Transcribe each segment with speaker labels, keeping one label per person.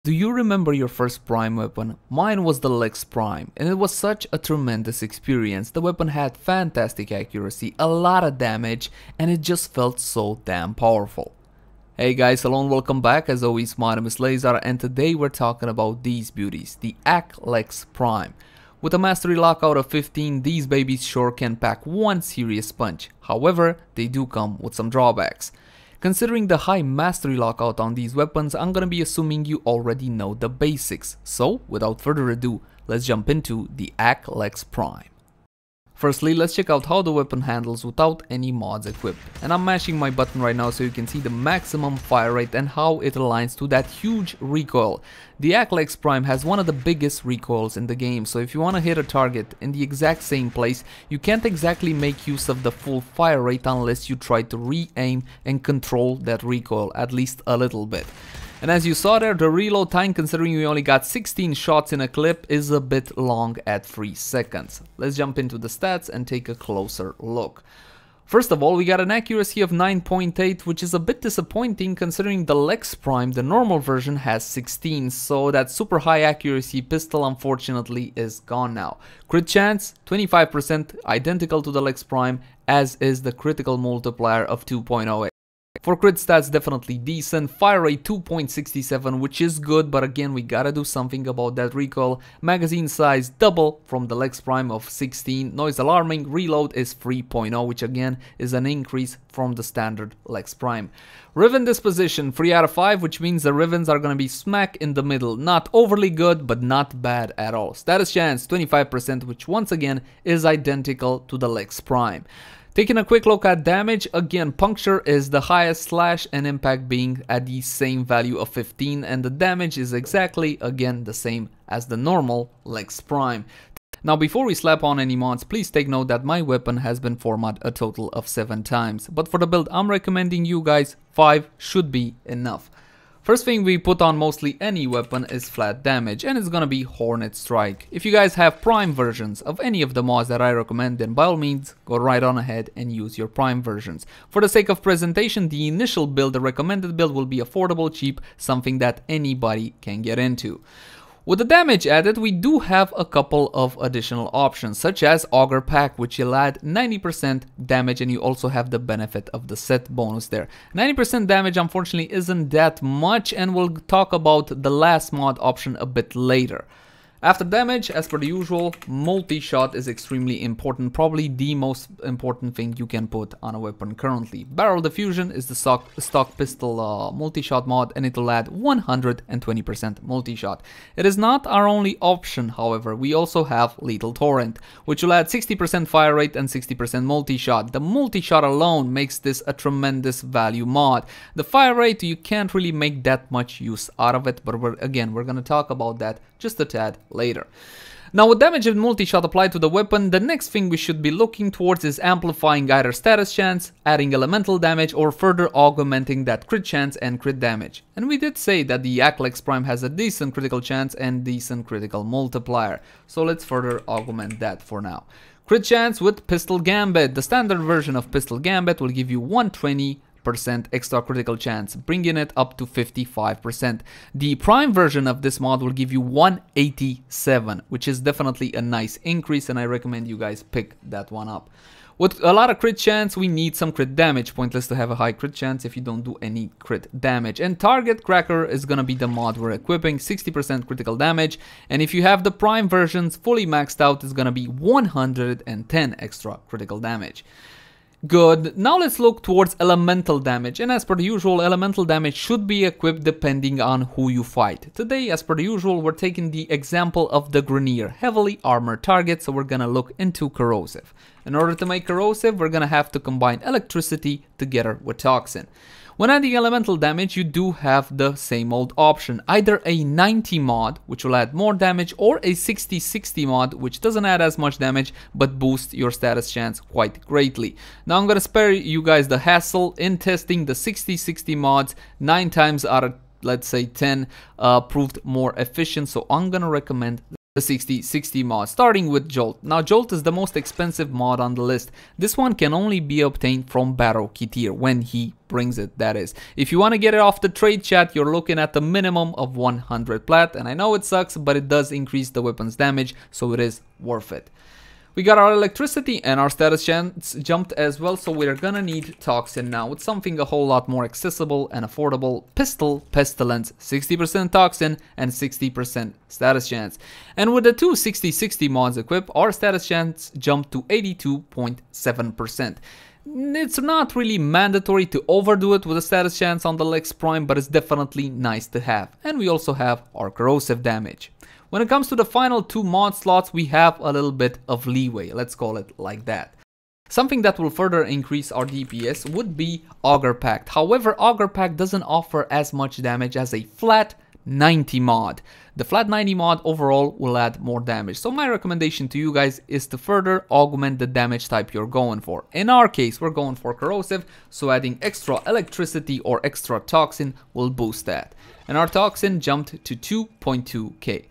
Speaker 1: Do you remember your first Prime weapon? Mine was the Lex Prime, and it was such a tremendous experience. The weapon had fantastic accuracy, a lot of damage, and it just felt so damn powerful. Hey guys, hello and welcome back. As always, my name is Leyzar, and today we're talking about these beauties, the Aklex Prime. With a mastery lockout of 15, these babies sure can pack one serious punch. However, they do come with some drawbacks. Considering the high mastery lockout on these weapons, I'm gonna be assuming you already know the basics. So, without further ado, let's jump into the Aklex Prime. Firstly, let's check out how the weapon handles without any mods equipped. And I'm mashing my button right now so you can see the maximum fire rate and how it aligns to that huge recoil. The Aklex Prime has one of the biggest recoils in the game, so if you want to hit a target in the exact same place, you can't exactly make use of the full fire rate unless you try to re-aim and control that recoil at least a little bit. And as you saw there, the reload time, considering we only got 16 shots in a clip, is a bit long at 3 seconds. Let's jump into the stats and take a closer look. First of all, we got an accuracy of 9.8, which is a bit disappointing considering the Lex Prime, the normal version, has 16, so that super high accuracy pistol unfortunately is gone now. Crit chance, 25%, identical to the Lex Prime, as is the critical multiplier of 2.08. For crit stats, definitely decent. Fire rate 2.67, which is good, but again we gotta do something about that recoil. Magazine size double from the Lex Prime of 16. Noise alarming. Reload is 3.0, which again is an increase from the standard Lex Prime. Riven disposition 3 out of 5, which means the Rivens are gonna be smack in the middle. Not overly good, but not bad at all. Status chance 25%, which once again is identical to the Lex Prime. Taking a quick look at damage, again puncture is the highest, slash and impact being at the same value of 15, and the damage is exactly again the same as the normal Lex Prime. Now before we slap on any mods, please take note that my weapon has been formatted a total of 7 times, but for the build I'm recommending you guys 5 should be enough. First thing we put on mostly any weapon is flat damage, and it's gonna be Hornet Strike. If you guys have Prime versions of any of the mods that I recommend, then by all means go right on ahead and use your Prime versions. For the sake of presentation, the initial build, the recommended build, will be affordable, cheap, something that anybody can get into. With the damage added, we do have a couple of additional options, such as Auger Pack, which will add 90% damage, and you also have the benefit of the set bonus there. 90% damage unfortunately isn't that much, and we'll talk about the last mod option a bit later. After damage, as per the usual, multi-shot is extremely important, probably the most important thing you can put on a weapon currently. Barrel diffusion is the stock pistol multi-shot mod, and it will add 120% multi-shot. It is not our only option, however. We also have Lethal Torrent, which will add 60% fire rate and 60% multi-shot. The multi-shot alone makes this a tremendous value mod. The fire rate, you can't really make that much use out of it, but we're gonna talk about that just a tad later. Now, with damage and multi-shot applied to the weapon, the next thing we should be looking towards is amplifying either status chance, adding elemental damage, or further augmenting that crit chance and crit damage. And we did say that the Aklex Prime has a decent critical chance and decent critical multiplier, so let's further augment that for now. Crit chance with Pistol Gambit. The standard version of Pistol Gambit will give you 120% extra critical chance, bringing it up to 55%. The Prime version of this mod will give you 187, which is definitely a nice increase, and I recommend you guys pick that one up. With a lot of crit chance, we need some crit damage. Pointless to have a high crit chance if you don't do any crit damage. And Target Cracker is gonna be the mod we're equipping, 60% critical damage, and if you have the Prime versions fully maxed out, it's gonna be 110 extra critical damage. Good. Now let's look towards elemental damage, and as per the usual, elemental damage should be equipped depending on who you fight. Today, as per the usual, we're taking the example of the Grenier, heavily armored target, so we're gonna look into corrosive. In order to make corrosive, we're gonna have to combine electricity together with toxin. When adding elemental damage, you do have the same old option, either a 90 mod, which will add more damage, or a 60-60 mod, which doesn't add as much damage, but boosts your status chance quite greatly. Now I'm gonna spare you guys the hassle in testing the 60-60 mods. 9 times out of, let's say, 10 proved more efficient, so I'm gonna recommend the 60/60 mod, starting with Jolt. Now Jolt is the most expensive mod on the list. This one can only be obtained from Baro Kitir when he brings it, that is. If you want to get it off the trade chat, you're looking at the minimum of 100 plat, and I know it sucks, but it does increase the weapon's damage, so it is worth it. We got our electricity and our status chance jumped as well, so we're gonna need Toxin now with something a whole lot more accessible and affordable. Pistol Pestilence, 60% Toxin and 60% status chance. And with the two 60/60 mods equipped, our status chance jumped to 82.7%. It's not really mandatory to overdo it with a status chance on the Lex Prime, but it's definitely nice to have. And we also have our corrosive damage. When it comes to the final two mod slots, we have a little bit of leeway, let's call it like that. Something that will further increase our DPS would be Augur Pact. However, Augur Pact doesn't offer as much damage as a flat 90 mod. The flat 90 mod overall will add more damage. So my recommendation to you guys is to further augment the damage type you're going for. In our case, we're going for corrosive, so adding extra electricity or extra toxin will boost that. And our toxin jumped to 2.2k.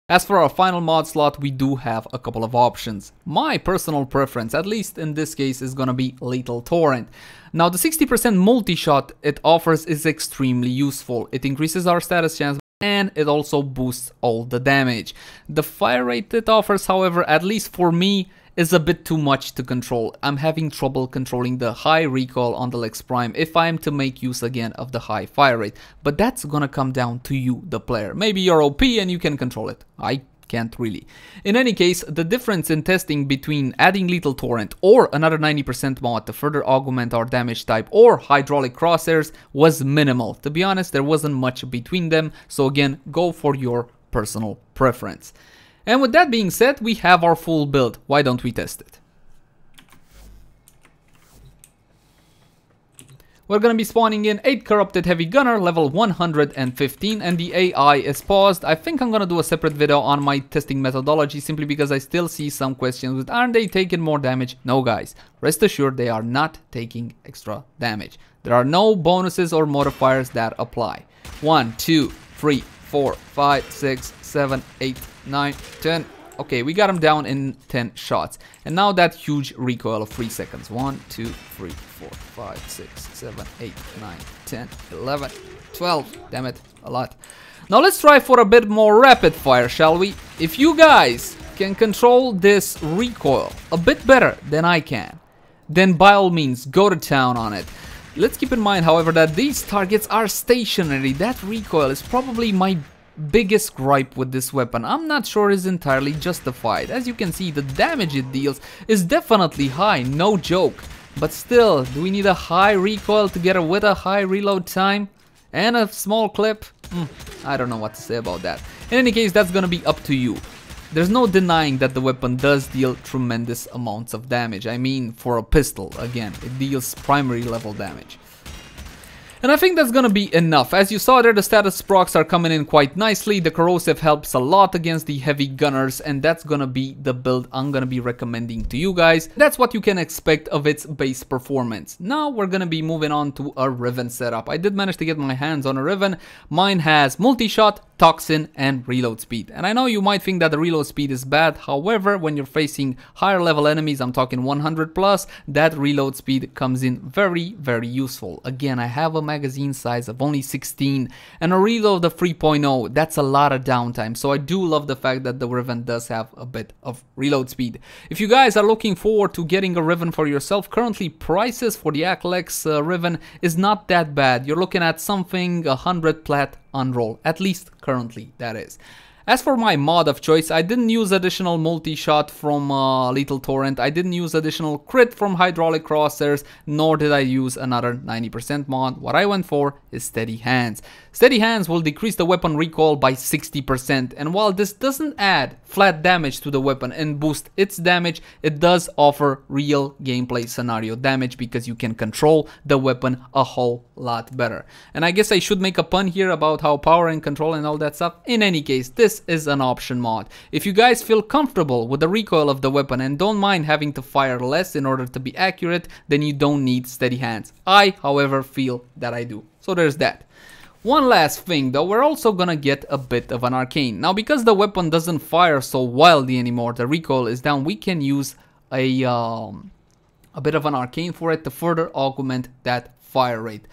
Speaker 1: As for our final mod slot, we do have a couple of options. My personal preference, at least in this case, is gonna be Lethal Torrent. Now the 60% multi-shot it offers is extremely useful. It increases our status chance and it also boosts all the damage. The fire rate it offers, however, at least for me, is a bit too much to control. I'm having trouble controlling the high recoil on the Lex Prime if I am to make use again of the high fire rate. But that's gonna come down to you, the player. Maybe you're OP and you can control it. I can't really. In any case, the difference in testing between adding Lethal Torrent or another 90% mod to further augment our damage type or hydraulic crosshairs was minimal. To be honest, there wasn't much between them, so again, go for your personal preference. And with that being said, we have our full build. Why don't we test it? We're gonna be spawning in 8 Corrupted Heavy Gunner, level 115, and the AI is paused. I think I'm gonna do a separate video on my testing methodology simply because I still see some questions with, aren't they taking more damage? No guys, rest assured they are not taking extra damage. There are no bonuses or modifiers that apply. 1, 2, 3, 4, 5, 6, 7, 8, 9, 10. Okay, we got him down in 10 shots. And now that huge recoil of 3 seconds. 1, 2, 3, 4, 5, 6, 7, 8, 9, 10, 11, 12. Damn it, a lot. Now let's try for a bit more rapid fire, shall we? If you guys can control this recoil a bit better than I can, then by all means, go to town on it. Let's keep in mind, however, that these targets are stationary. That recoil is probably my biggest gripe with this weapon. I'm not sure is entirely justified. As you can see, the damage it deals is definitely high, no joke. But still, do we need a high recoil together with a high reload time and a small clip? I don't know what to say about that. In any case, that's gonna be up to you. There's no denying that the weapon does deal tremendous amounts of damage. I mean, for a pistol, again, it deals primary level damage. And I think that's gonna be enough. As you saw there, the status procs are coming in quite nicely. The corrosive helps a lot against the heavy gunners, and that's gonna be the build I'm gonna be recommending to you guys. That's what you can expect of its base performance. Now we're gonna be moving on to a Riven setup. I did manage to get my hands on a Riven. Mine has multi-shot, toxin, and reload speed. And I know you might think that the reload speed is bad. However, when you're facing higher level enemies, I'm talking 100 plus, that reload speed comes in very, very useful. Again, I have a magazine size of only 16 and a reload of 3.0. That's a lot of downtime. So I do love the fact that the Riven does have a bit of reload speed. If you guys are looking forward to getting a Riven for yourself, currently prices for the Aklex Riven is not that bad. You're looking at something 100 plat on roll, at least currently, that is. As for my mod of choice, I didn't use additional multi-shot from Lethal Torrent, I didn't use additional crit from Hydraulic Crosshairs, nor did I use another 90% mod. What I went for is Steady Hands. Steady Hands will decrease the weapon recoil by 60%, and while this doesn't add flat damage to the weapon and boost its damage, it does offer real gameplay scenario damage because you can control the weapon a whole lot better. And I guess I should make a pun here about how power and control and all that stuff. In any case, this is an option mod. If you guys feel comfortable with the recoil of the weapon and don't mind having to fire less in order to be accurate, then you don't need Steady Hands. I, however, feel that I do. So there's that. One last thing though, we're also gonna get a bit of an arcane. Now because the weapon doesn't fire so wildly anymore, the recoil is down, we can use a bit of an arcane for it to further augment that fire rate.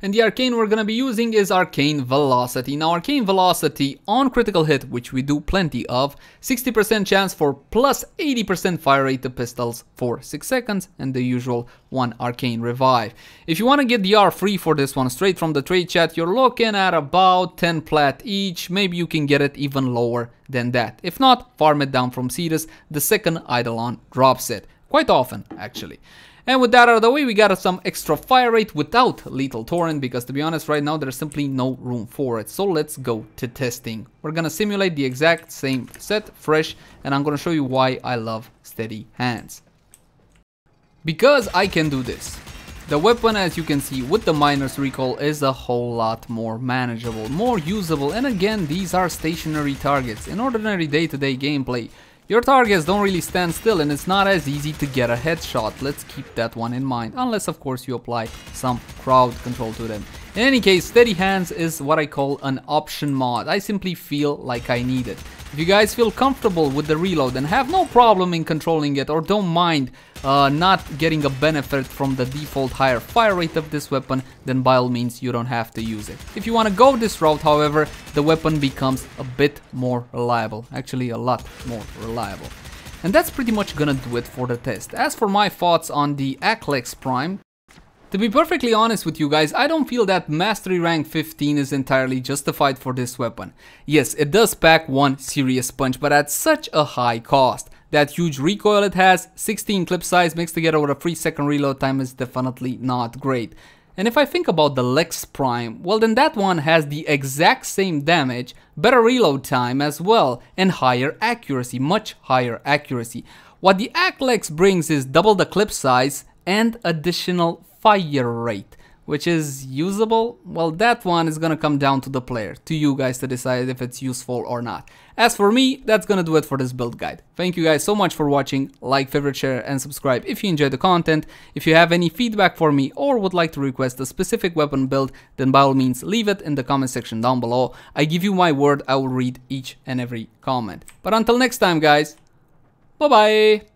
Speaker 1: And the arcane we're gonna be using is Arcane Velocity. Now Arcane Velocity on critical hit, which we do plenty of, 60% chance for plus 80% fire rate to pistols for 6 seconds, and the usual 1 arcane revive. If you want to get the R free for this one straight from the trade chat, you're looking at about 10 plat each. Maybe you can get it even lower than that. If not, farm it down from Cestra. The second Eidolon drops it. Quite often, actually. And with that out of the way, we got some extra fire rate without Lethal Torrent, because to be honest, right now there's simply no room for it. So let's go to testing. We're gonna simulate the exact same set, fresh, and I'm gonna show you why I love steady hands. Because I can do this. The weapon, as you can see, with the miner's recoil is a whole lot more manageable, more usable, and again, these are stationary targets. In ordinary day-to-day gameplay, your targets don't really stand still and it's not as easy to get a headshot. Let's keep that one in mind, unless of course you apply some crowd control to them. In any case, steady hands is what I call an option mod. I simply feel like I need it. If you guys feel comfortable with the reload and have no problem in controlling it, or don't mind not getting a benefit from the default higher fire rate of this weapon, then by all means you don't have to use it. If you want to go this route, however, the weapon becomes a bit more reliable, actually a lot more reliable. And that's pretty much gonna do it for the test. As for my thoughts on the Aklex Prime, to be perfectly honest with you guys, I don't feel that Mastery Rank 15 is entirely justified for this weapon. Yes, it does pack one serious punch, but at such a high cost. That huge recoil it has, 16 clip size mixed together with a 3-second reload time is definitely not great. And if I think about the Lex Prime, well then that one has the exact same damage, better reload time as well, and higher accuracy, much higher accuracy. What the Aklex brings is double the clip size and additional fire rate, which is usable. Well, that one is gonna come down to the player, to you guys to decide if it's useful or not. As for me, that's gonna do it for this build guide. Thank you guys so much for watching. Like, favorite, share, and subscribe if you enjoyed the content. If you have any feedback for me or would like to request a specific weapon build, then by all means leave it in the comment section down below. I give you my word, I will read each and every comment. But until next time guys, bye bye!